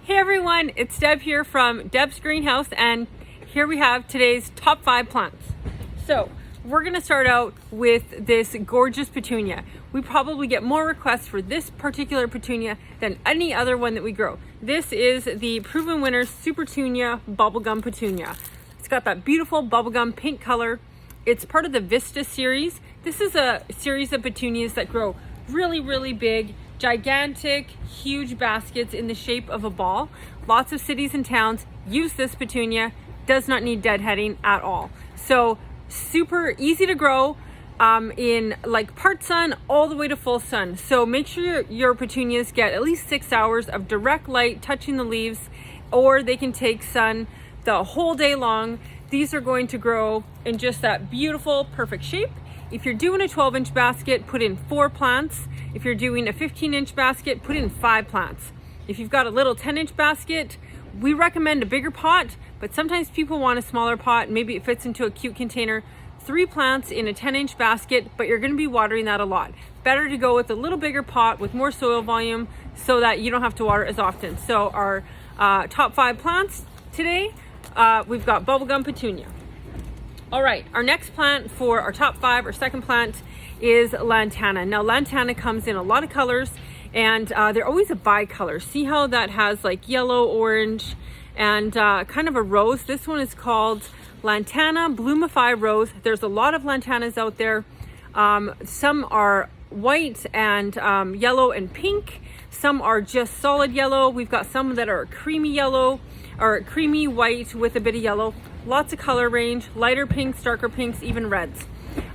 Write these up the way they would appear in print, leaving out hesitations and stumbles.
Hey everyone, it's Deb here from Deb's Greenhouse, and here we have today's top 5 plants. So we're gonna start out with this gorgeous petunia. We probably get more requests for this particular petunia than any other one that we grow. This is the Proven Winners Supertunia Bubblegum Petunia. It's got that beautiful bubblegum pink color. It's part of the Vista series. This is a series of petunias that grow really big, gigantic, huge baskets in the shape of a ball. Lots of cities and towns use this petunia. Does not need deadheading at all. So super easy to grow in like part sun all the way to full sun. So make sure your petunias get at least 6 hours of direct light touching the leaves, or they can take sun the whole day long. These are going to grow in just that beautiful, perfect shape. If you're doing a 12-inch basket, put in 4 plants. If you're doing a 15-inch basket, put in 5 plants. If you've got a little 10-inch basket, we recommend a bigger pot, but sometimes people want a smaller pot. Maybe it fits into a cute container. 3 plants in a 10-inch basket, but you're gonna be watering that a lot. Better to go with a little bigger pot with more soil volume so that you don't have to water as often. So our top 5 plants today, we've got Bubblegum Petunia. All right, our next plant for our top 5, our second plant, is lantana. Now lantana comes in a lot of colors, and they're always a bi-color. See how that has like yellow, orange, and kind of a rose? This one is called Lantana Bloomify Rose. There's a lot of lantanas out there. Some are white and yellow and pink. Some are just solid yellow. We've got some that are creamy yellow or creamy white with a bit of yellow. Lots of color range, lighter pinks, darker pinks, even reds.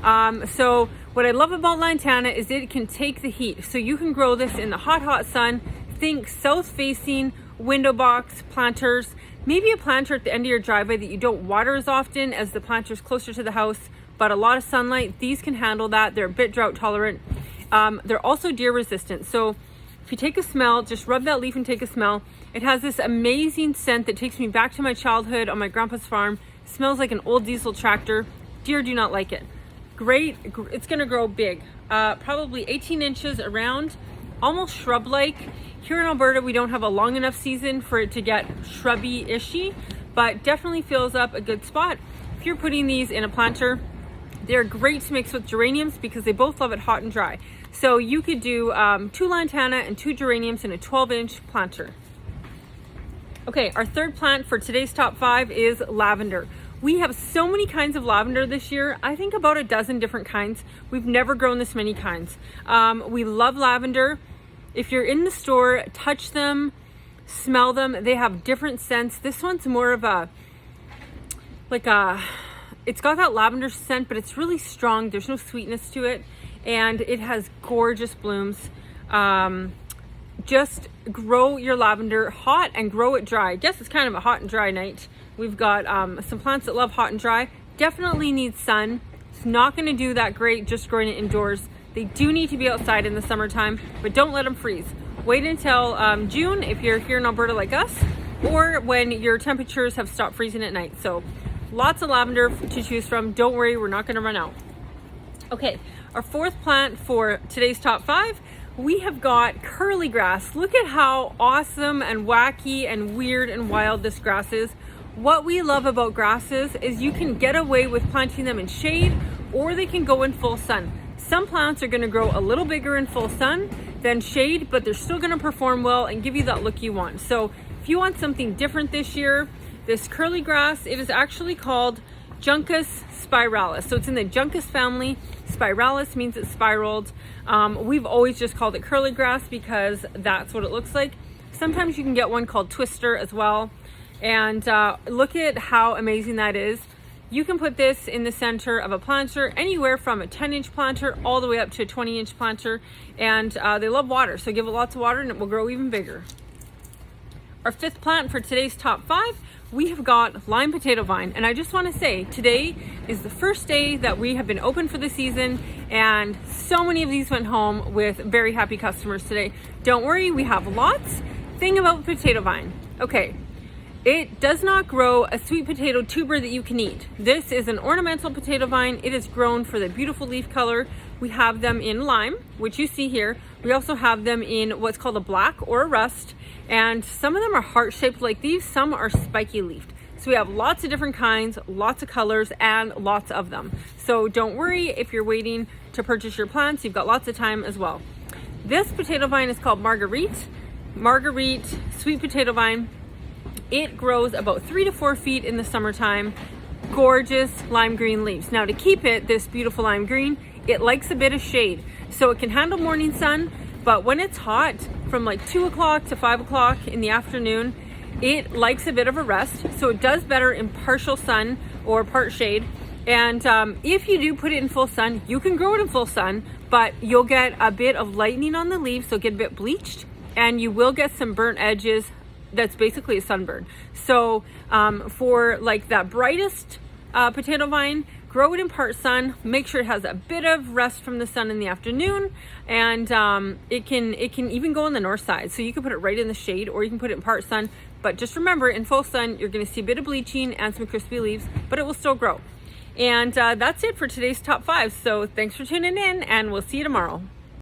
So what I love about lantana is it can take the heat. So you can grow this in the hot sun. Think south facing window box planters, maybe a planter at the end of your driveway that you don't water as often as the planters closer to the house, but a lot of sunlight. These can handle that. They're a bit drought tolerant. They're also deer resistant. So if you take a smell, just rub that leaf and take a smell. It has this amazing scent that takes me back to my childhood on my grandpa's farm. It smells like an old diesel tractor. Deer do not like it. Great, it's gonna grow big, probably 18 inches around, almost shrub-like. Here in Alberta, we don't have a long enough season for it to get shrubby-ishy, but definitely fills up a good spot. If you're putting these in a planter, they're great to mix with geraniums because they both love it hot and dry. So you could do 2 lantana and 2 geraniums in a 12-inch planter. Okay, our third plant for today's top 5 is lavender. We have so many kinds of lavender this year. I think about a dozen different kinds. We've never grown this many kinds. We love lavender. If you're in the store, touch them, smell them. They have different scents. This one's more of a, it's got that lavender scent, but it's really strong. There's no sweetness to it. And it has gorgeous blooms. Just grow your lavender hot and grow it dry. I guess it's kind of a hot and dry night. We've got some plants that love hot and dry. Definitely need sun. It's not going to do that great just growing it indoors. They do need to be outside in the summertime, but don't let them freeze. Wait until June if you're here in Alberta like us, or when your temperatures have stopped freezing at night. So lots of lavender to choose from. Don't worry, we're not going to run out. Okay, our fourth plant for today's top 5, we have got curly grass. Look at how awesome and wacky and weird and wild this grass is. What we love about grasses is you can get away with planting them in shade, or they can go in full sun. Some plants are going to grow a little bigger in full sun than shade, but they're still going to perform well and give you that look you want. So if you want something different this year, this curly grass, it is actually called Juncus spiralis. So it's in the Juncus family. Spiralis means it's spiraled. We've always just called it curly grass because that's what it looks like. Sometimes you can get one called twister as well. And look at how amazing that is. You can put this in the center of a planter, anywhere from a 10-inch planter all the way up to a 20-inch planter. And they love water, so give it lots of water and it will grow even bigger. Our fifth plant for today's top 5, we have got lime potato vine. And I just want to say, today is the first day that we have been open for the season, and so many of these went home with very happy customers today. Don't worry, we have lots. Thing about potato vine. Okay, it does not grow a sweet potato tuber that you can eat. This is an ornamental potato vine. It is grown for the beautiful leaf color. We have them in lime, which you see here, We also have them in what's called a black or a rust, and some of them are heart-shaped like these, some are spiky leafed. So we have lots of different kinds, lots of colors, and lots of them. So don't worry if you're waiting to purchase your plants, you've got lots of time as well. This potato vine is called Marguerite sweet potato vine. It grows about 3 to 4 feet in the summertime. Gorgeous lime green leaves. Now to keep it this beautiful lime green, it likes a bit of shade. So it can handle morning sun, but when it's hot from like 2 o'clock to 5 o'clock in the afternoon, it likes a bit of a rest. So it does better in partial sun or part shade. And if you do put it in full sun, you can grow it in full sun, but you'll get a bit of lightening on the leaves, so get a bit bleached, and you will get some burnt edges. That's basically a sunburn. So for like that brightest potato vine, grow it in part sun, make sure it has a bit of rest from the sun in the afternoon, and it can even go on the north side. So you can put it right in the shade, or you can put it in part sun, but just remember, in full sun, you're gonna see a bit of bleaching and some crispy leaves, but it will still grow. And that's it for today's top 5. So thanks for tuning in, and we'll see you tomorrow.